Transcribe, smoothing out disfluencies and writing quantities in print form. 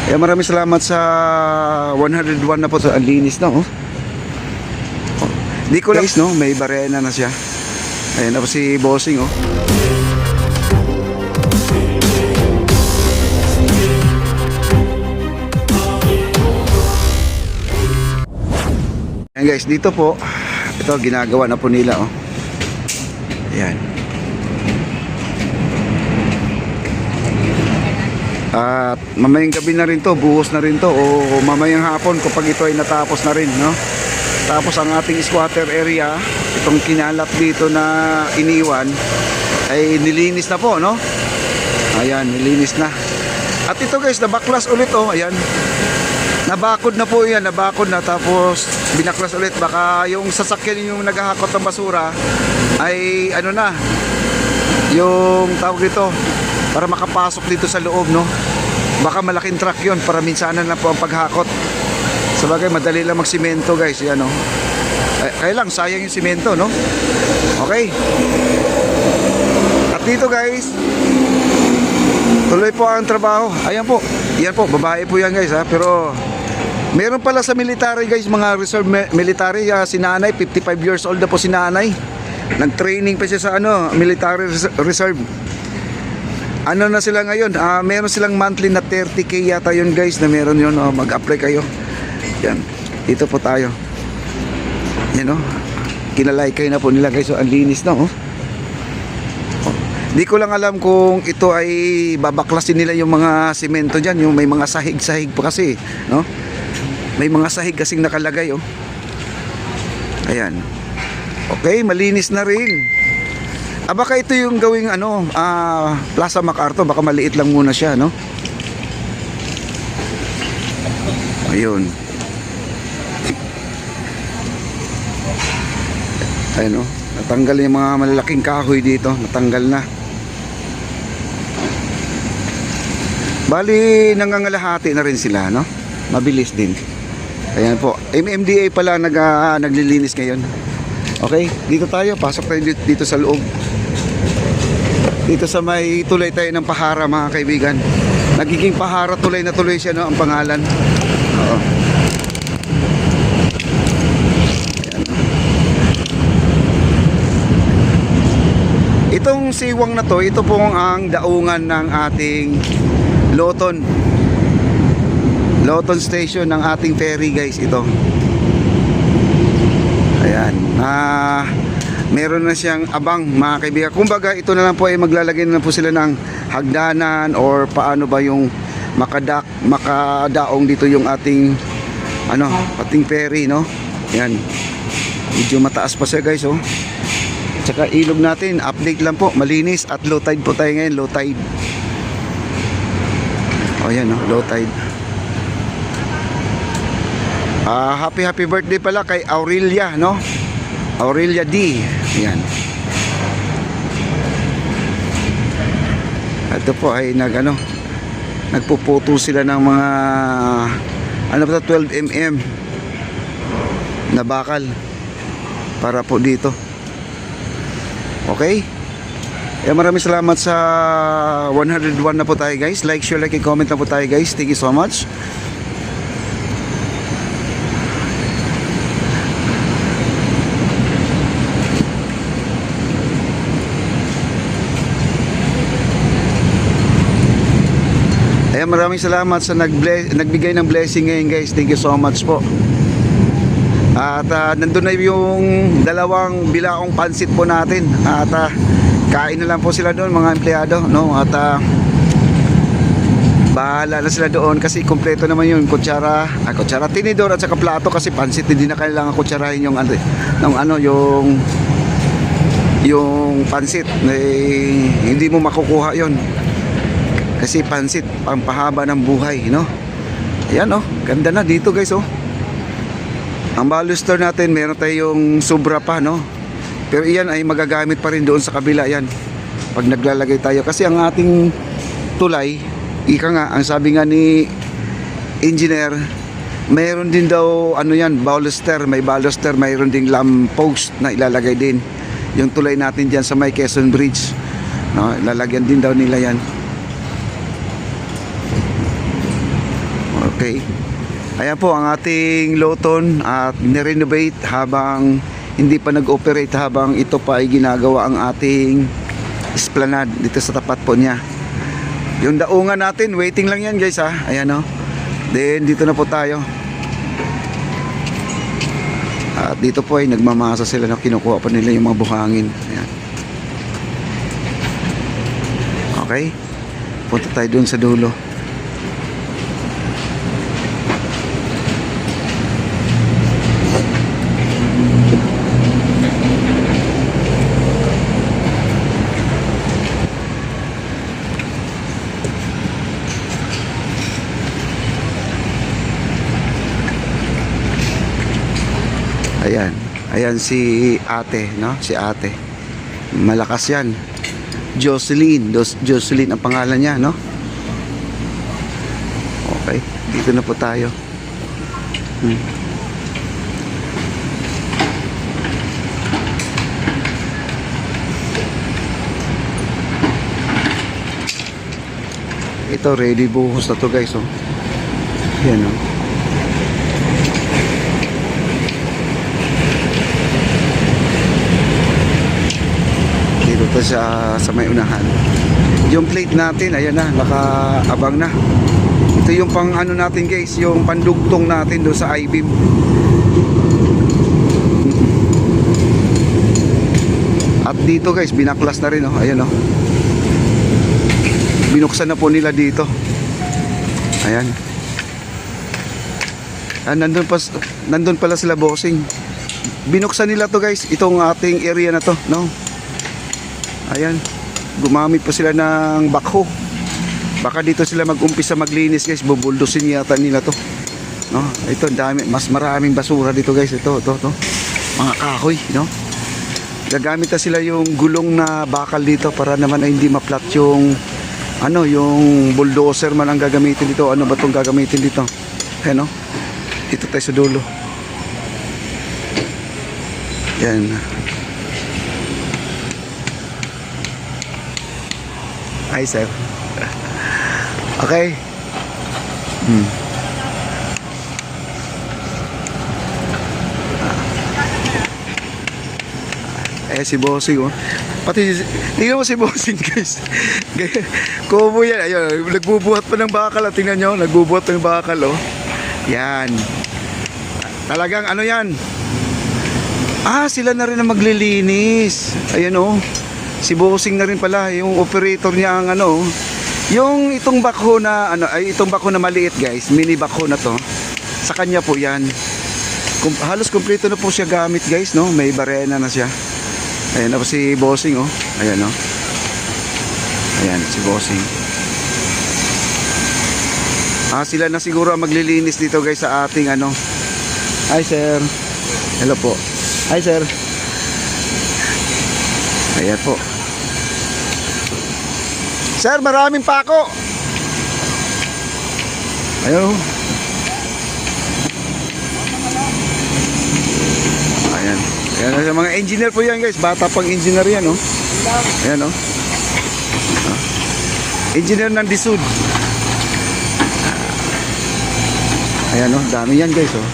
Kaya maraming salamat sa 101 na po sa linis na oh. Di ko lang guys, no, may barena na siya. Ayan na po si Bossing oh. Ayan guys, dito po ito ginagawa na po nila oh. Ayan. At mamayang gabi na rin to, buhos na rin to, o mamayang hapon kapag ito ay natapos na rin, no? Tapos ang ating squatter area, itong kinalat dito na iniwan, ay nilinis na po, no? Ayan, nilinis na. At ito guys, nabaklas ulit, oh, ayan. Nabakod na po yan, nabakod na, tapos binaklas ulit. Baka yung sasakyan yung naghahakot ng basura, ay ano na, yung tawag dito, para makapasok dito sa loob, no? Baka malaking truck yon, para minsanan na po ang paghakot. Sabagay madali lang magsimento guys, yan no. Kaya lang sayang yung simento, no? Okay. At dito guys, tuloy po ang trabaho. Ayan po. Yan po, babae po yan guys ha. Pero meron pala sa military guys, mga reserve military, si nanay, 55 years old na po si nanay. Nag-training pa siya sa ano, military reserve. Ano na sila ngayon? Meron silang monthly na 30k yata yun guys, na meron yun. Mag-apply kayo. Yan. Dito po tayo. Yan o. Kinalaykay na po nila guys. So, ang linis na oh. Di ko lang alam kung ito ay babaklasin nila yung mga simento dyan. Yung may mga sahig-sahig pa kasi. No? May mga sahig kasing nakalagay oh. Ayan. Okay, malinis na rin. Baka ito yung gawing ano, Plaza MacArthur, baka maliit lang muna siya, no? Ayun. Ayun, no? Natanggal yung mga malalaking kahoy dito, natanggal na. Bali, nangangalahati na rin sila, no? Mabilis din. Ayan po. MMDA pala naglilinis ngayon. Okay, dito tayo, pasok tayo dito sa loob. Dito sa may tulay tayo ng Pahara mga kaibigan. Nagiging Pahara tulay na tuloy siya, no, ang pangalan. Oo. Itong siwang na to, ito pong ang daungan ng ating Loton Station ng ating ferry guys, ito. Ayan, meron na siyang abang mga kaibigan. Kumbaga ito na lang po ay maglalagay na po sila ng hagdanan or paano ba yung makadaong dito yung ating ating ferry, no? Yan. Medyo mataas pa siya guys oh. Tsaka ilog natin, update lang po, malinis at low tide po tayo ngayon, low tide. Oh yan oh, low tide. Happy birthday pala kay Aurelia, no? Aurelia D. Yan. Ito po ay nagpuputo sila ng mga 12 mm na bakal para po dito. Okay? Maraming salamat sa 101 na po tayo guys. Like, share, like, comment na po tayo guys. Thank you so much. Maraming salamat sa nagbigay ng blessing ngayon guys. Thank you so much po. At nandun na yung dalawang bilaong pansit po natin. At kain na lang po sila doon mga empleyado, no? At bahala na sila doon kasi kompleto naman yung kutsara, tinidor at saka plato kasi pansit hindi na kailangan kutsarahin yung yung pansit. Hindi mo makukuha yon. Kasi pansit, pampahaba ng buhay, no? Ayan, oh. Ganda na dito, guys, oh. Ang baluster natin, meron tayong sobra pa, no? Pero iyan ay magagamit pa rin doon sa kabila, yan. Pag naglalagay tayo. Kasi ang ating tulay, ang sabi nga ni engineer, mayroon din daw, baluster. May baluster, mayroon ding lamppost na ilalagay din. Yung tulay natin dyan sa may Quezon Bridge, no? Lalagyan din daw nila yan. Okay. Ayan po ang ating Loton at nirenovate habang hindi pa nag-operate, habang ito pa ay ginagawa ang ating esplanade dito sa tapat po niya. Yung daungan natin, waiting lang yan guys ha. Ayan o. Then dito na po tayo. At dito po ay nagmamasa sila na kinukuha pa nila yung mga buhangin. Ayan. Okay. Punta tayo dun sa dulo. Ayan. Ayan si ate, no? Si ate. Malakas yan. Jocelyn ang pangalan niya, no? Okay. Dito na po tayo. Ito, ready buhos na to guys, oh. Yan, oh. Dito sa may unahan. Yung plate natin, ayan na, nakaabang na. Ito yung pang ano natin guys, yung pandugtong natin doon sa I-beam. At dito guys, binaklas na rin, oh. Ayan, oh. Binuksan na po nila dito. Ayan. Nandun pala sila bossing. Binuksan nila to guys, itong ating area na to, no? Ayan, gumamit pa sila ng backhoe. Baka dito sila mag-umpisa maglinis guys, bubuldusin yata nila to, no? Ito, dami, mas maraming basura dito guys. Ito, mga kahoy, no? Gagamit na sila yung gulong na bakal dito para naman ay hindi ma-flat yung ano, yung bulldozer man ang gagamitin dito. Ano ba itong gagamitin dito? Ayan, no? Dito tayo sa dulo. Yan. Hi sir. Okay. Si bossing, oh. Pati tingnan mo si bossing guys. Kubo yan. Ayun, nagbubuhat pa ng bakal. Tingnan nyo, nagbubuhat ng bakal, oh. Yan. Talagang ano yan. Sila na rin ang maglilinis. Ayan, oh. Si bossing na rin pala, yung operator niya ang ano, yung itong backhoe na ano, ay itong backhoe na maliit guys, mini backhoe na to. Sa kanya po 'yan. Halos kumpleto na po siya gamit guys, no? May barena na siya. Ayan na po si bossing, oh. Ayan, oh. Ayan si bossing. Sila na siguro ang maglilinis dito guys sa ating ano. Hi sir. Hello po. Hi sir. Ayan po. Sir, maraming pako. Ayun. Ayan. Ayan, mga engineer po yan guys. Bata pang engineer yan, oh. Ayan, oh. Engineer ng Disud. Ayan, oh. Dami yan guys, oh.